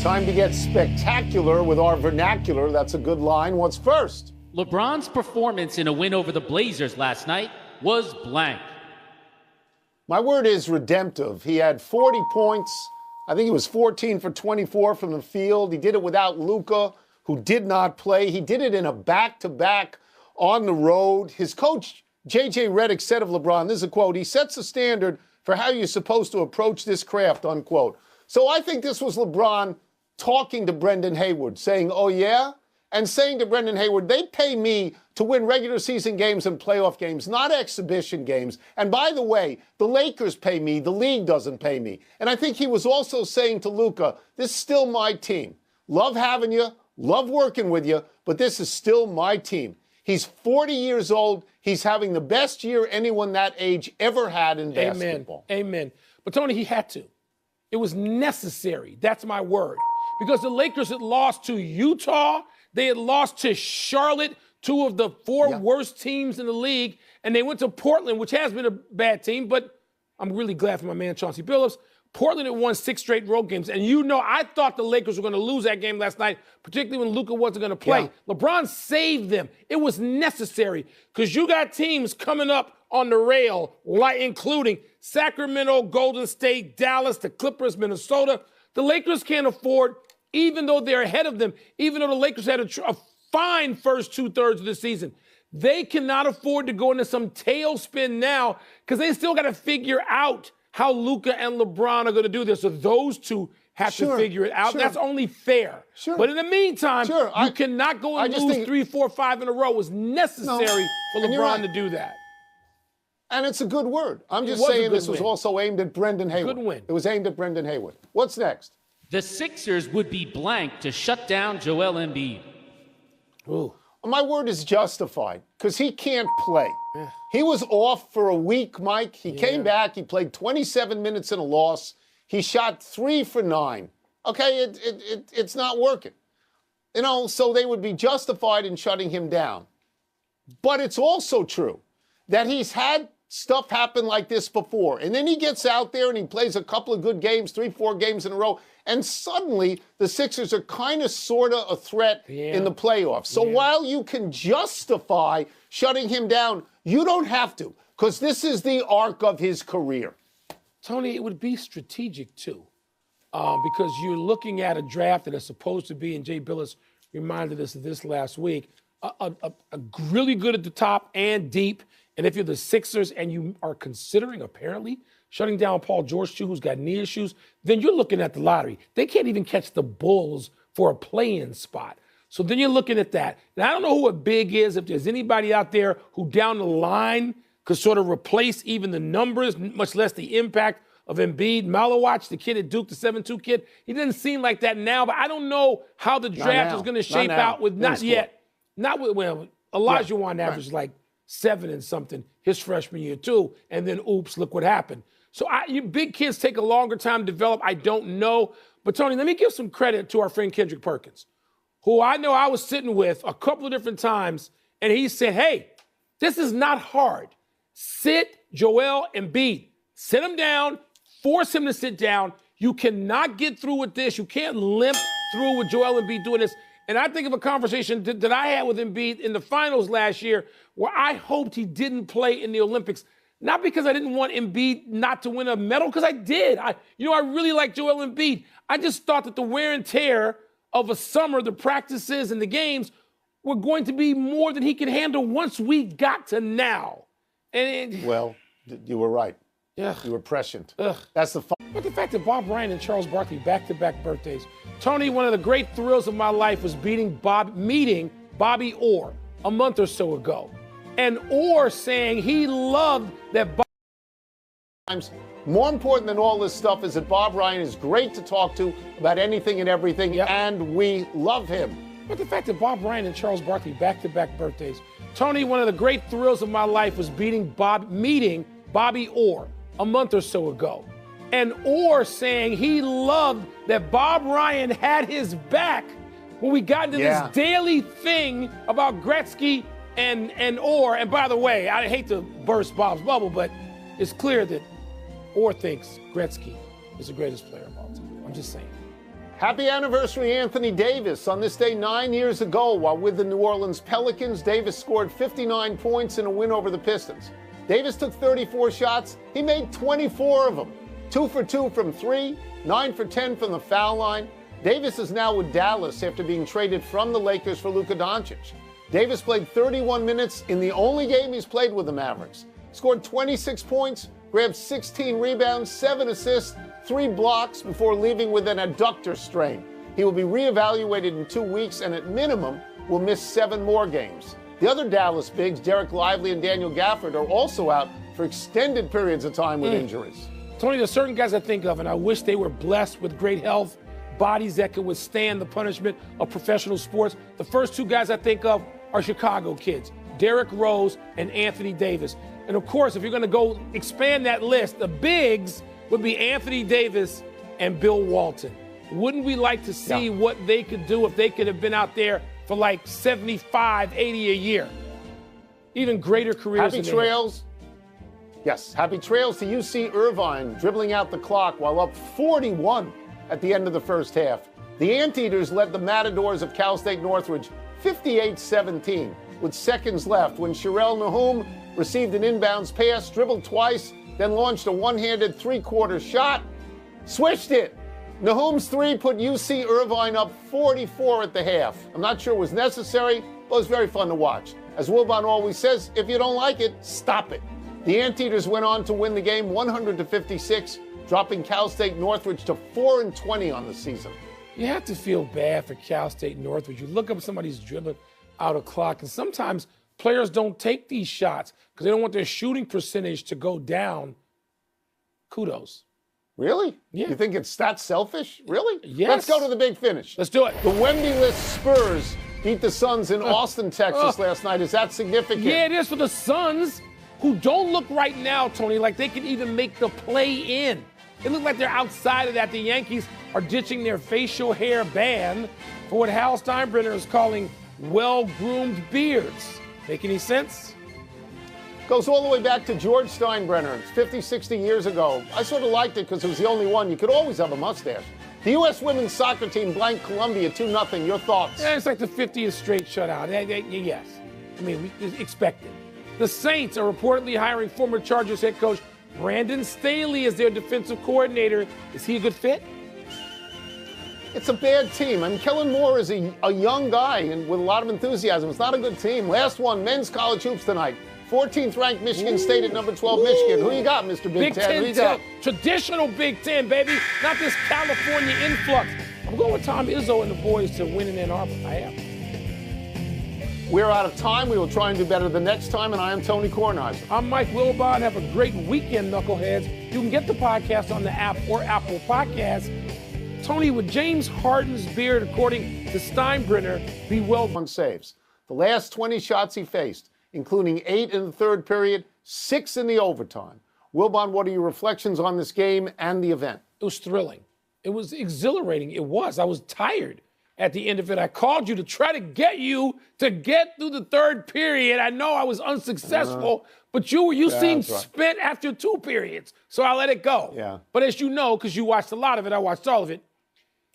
Time to get spectacular with our vernacular. That's a good line. What's first? LeBron's performance in a win over the Blazers last night was blank. My word is redemptive. He had 40 points. I think he was 14 for 24 from the field. He did it without Luka, who did not play. He did it in a back-to-back on the road. His coach, J.J. Redick, said of LeBron, this is a quote, he sets a standard for how you're supposed to approach this craft, unquote. So I think this was LeBron talking to Brendan Hayward, saying, oh, yeah? And saying to Brendan Hayward, they pay me to win regular season games and playoff games, not exhibition games. And by the way, the Lakers pay me, the league doesn't pay me. And I think he was also saying to Luka, this is still my team. Love having you, love working with you, but this is still my team. He's 40 years old. He's having the best year anyone that age ever had in basketball. Amen. But, Tony, he had to. It was necessary. That's my word. Because the Lakers had lost to Utah. They had lost to Charlotte, two of the four worst teams in the league. And they went to Portland, which has been a bad team. But I'm really glad for my man, Chauncey Billups. Portland had won 6 straight road games. And you know, I thought the Lakers were going to lose that game last night, particularly when Luka wasn't going to play. Yeah. LeBron saved them. It was necessary because you got teams coming up on the rail, including Sacramento, Golden State, Dallas, the Clippers, Minnesota. The Lakers can't afford, even though they're ahead of them, even though the Lakers had a fine first 2/3 of the season, they cannot afford to go into some tailspin now because they still got to figure out how Luka and LeBron are going to do this. So those two have to figure it out. That's only fair. But in the meantime, you cannot go and lose 3, 4, 5 in a row. It was necessary for LeBron to do that. And it's a good word. I'm just saying this was also aimed at Brendan Hayward. Good win. It was aimed at Brendan Hayward. What's next? The Sixers would be blank to shut down Joel Embiid. Ooh. My word is justified because he can't play. Yeah. He was off for a week, Mike. He came back. He played 27 minutes in a loss. He shot 3 for 9. Okay, it's not working. You know, so they would be justified in shutting him down. But it's also true that he's had stuff happen like this before. And then he gets out there and he plays a couple of good games, 3, 4 games in a row. And suddenly the Sixers are kind of sort of a threat in the playoffs. So while you can justify shutting him down, you don't have to, because this is the arc of his career. Tony, it would be strategic too, because you're looking at a draft that is supposed to be, and Jay Billis reminded us of this last week, a really good at the top and deep. And if you're the Sixers and you are considering, apparently, shutting down Paul George, too, who's got knee issues, then you're looking at the lottery. They can't even catch the Bulls for a play-in spot. So then you're looking at that. And I don't know who a big is, if there's anybody out there who down the line could sort of replace even the numbers, much less the impact of Embiid. Malowach, the kid at Duke, the 7'2" kid, he doesn't seem like that now, but I don't know how the draft is going to shape out with not yet. Not with, well, Elijah Wan averaged like 7 and something his freshman year too, and then oops, look what happened. So you big kids take a longer time to develop. I don't know. But, Tony, let me give some credit to our friend Kendrick Perkins, who I know I was sitting with a couple of different times, and he said, hey, this is not hard. Sit Joel Embiid. Sit him down. Force him to sit down. You cannot get through with this. You can't limp through with Joel Embiid doing this. And I think of a conversation that I had with Embiid in the finals last year where I hoped he didn't play in the Olympics. Not because I didn't want Embiid not to win a medal, because I did. I really like Joel Embiid. I just thought that the wear and tear of a summer, the practices and the games, were going to be more than he could handle once we got to now. Well, you were right. Yeah. You were prescient. That's the fun. But the fact that Bob Bryant and Charles Barkley back-to-back birthdays. Tony, one of the great thrills of my life was meeting Bobby Orr a month or so ago. And Orr saying he loved that Bob. More important than all this stuff is that Bob Ryan is great to talk to about anything and everything, and we love him. But the fact that Bob Bryant and Charles Barkley back-to-back birthdays. Tony, one of the great thrills of my life was meeting Bobby Orr a month or so ago. And Orr saying he loved that Bob Ryan had his back when we got into this daily thing about Gretzky and Orr. And by the way, I hate to burst Bob's bubble, but it's clear that Orr thinks Gretzky is the greatest player of all time. I'm just saying. Happy anniversary, Anthony Davis. On this day 9 years ago, while with the New Orleans Pelicans, Davis scored 59 points in a win over the Pistons. Davis took 34 shots. He made 24 of them. 2 for 2 from 3, 9 for 10 from the foul line. Davis is now with Dallas after being traded from the Lakers for Luka Doncic. Davis played 31 minutes in the only game he's played with the Mavericks. Scored 26 points, grabbed 16 rebounds, 7 assists, 3 blocks before leaving with an adductor strain. He will be reevaluated in 2 weeks and at minimum will miss 7 more games. The other Dallas bigs, Derek Lively and Daniel Gafford, are also out for extended periods of time with injuries. Tony, there's certain guys I think of, and I wish they were blessed with great health, bodies that could withstand the punishment of professional sports. The first 2 guys I think of are Chicago kids, Derrick Rose and Anthony Davis. And of course, if you're going to go expand that list, the bigs would be Anthony Davis and Bill Walton. Wouldn't we like to see what they could do if they could have been out there for like 75, 80 a year? Even greater careers. Happy trails. Yes, happy trails to UC Irvine, dribbling out the clock while up 41 at the end of the first half. The Anteaters led the Matadors of Cal State Northridge 58-17 with seconds left when Sharel Nahum received an inbounds pass, dribbled twice, then launched a one-handed three-quarter shot, swished it. Nahum's 3 put UC Irvine up 44 at the half. I'm not sure it was necessary, but it was very fun to watch. As Wilbon always says, if you don't like it, stop it. The Anteaters went on to win the game 100-56, dropping Cal State Northridge to 4-20 on the season. You have to feel bad for Cal State Northridge. You look up somebody's dribbling out of clock, and sometimes players don't take these shots because they don't want their shooting percentage to go down. Kudos. Really? Yeah. You think it's that selfish? Really? Yes. Let's go to the big finish. Let's do it. The Wemby-less Spurs beat the Suns in Austin, Texas last night. Is that significant? Yeah, it is for the Suns, who don't look right now, Tony, like they can even make the play in. It looks like they're outside of that. The Yankees are ditching their facial hair ban for what Hal Steinbrenner is calling well-groomed beards. Make any sense? Goes all the way back to George Steinbrenner. It's 50, 60 years ago. I sort of liked it because it was the only one. You could always have a mustache. The U.S. women's soccer team blanked Colombia 2-0. Your thoughts? Yeah, it's like the 50th straight shutout. Yes. I mean, we expected. The Saints are reportedly hiring former Chargers head coach Brandon Staley as their defensive coordinator. Is he a good fit? It's a bad team. I mean, Kellen Moore is a young guy and with a lot of enthusiasm. It's not a good team. Last one, men's college hoops tonight. 14th ranked Michigan State at number 12 Michigan. Who you got, Mr. Big Ten? Who you got? Traditional Big Ten, baby. Not this California influx. I'm going with Tom Izzo and the boys to win in Ann Arbor. I am. We're out of time. We will try and do better the next time, and I am Tony Kornheiser. I'm Mike Wilbon. Have a great weekend, knuckleheads. You can get the podcast on the app or Apple Podcasts. Tony, with James Harden's beard, according to Steinbrenner, be well. Saves. The last 20 shots he faced, including 8 in the third period, 6 in the overtime. Wilbon, what are your reflections on this game and the event? It was thrilling. It was exhilarating. It was. I was tired at the end of it. I called you to try to get you to get through the third period. I know I was unsuccessful, but you seemed spent after 2 periods, so I let it go. Yeah. But as you know, because you watched a lot of it, I watched all of it,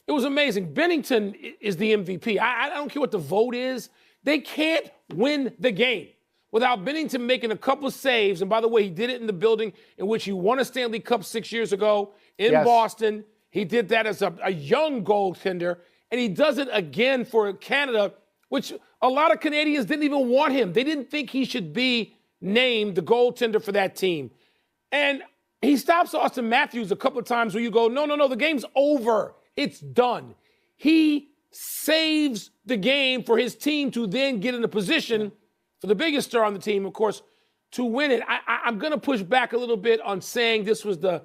it was amazing. Bennington is the MVP. I don't care what the vote is. They can't win the game without Bennington making a couple of saves. And by the way, he did it in the building in which he won a Stanley Cup 6 years ago in Boston. He did that as a young goaltender. And he does it again for Canada, which a lot of Canadians didn't even want him. They didn't think he should be named the goaltender for that team. And he stops Austin Matthews a couple of times where you go, no, the game's over. It's done. He saves the game for his team to then get in a position for the biggest star on the team, of course, to win it. I'm going to push back a little bit on saying this was the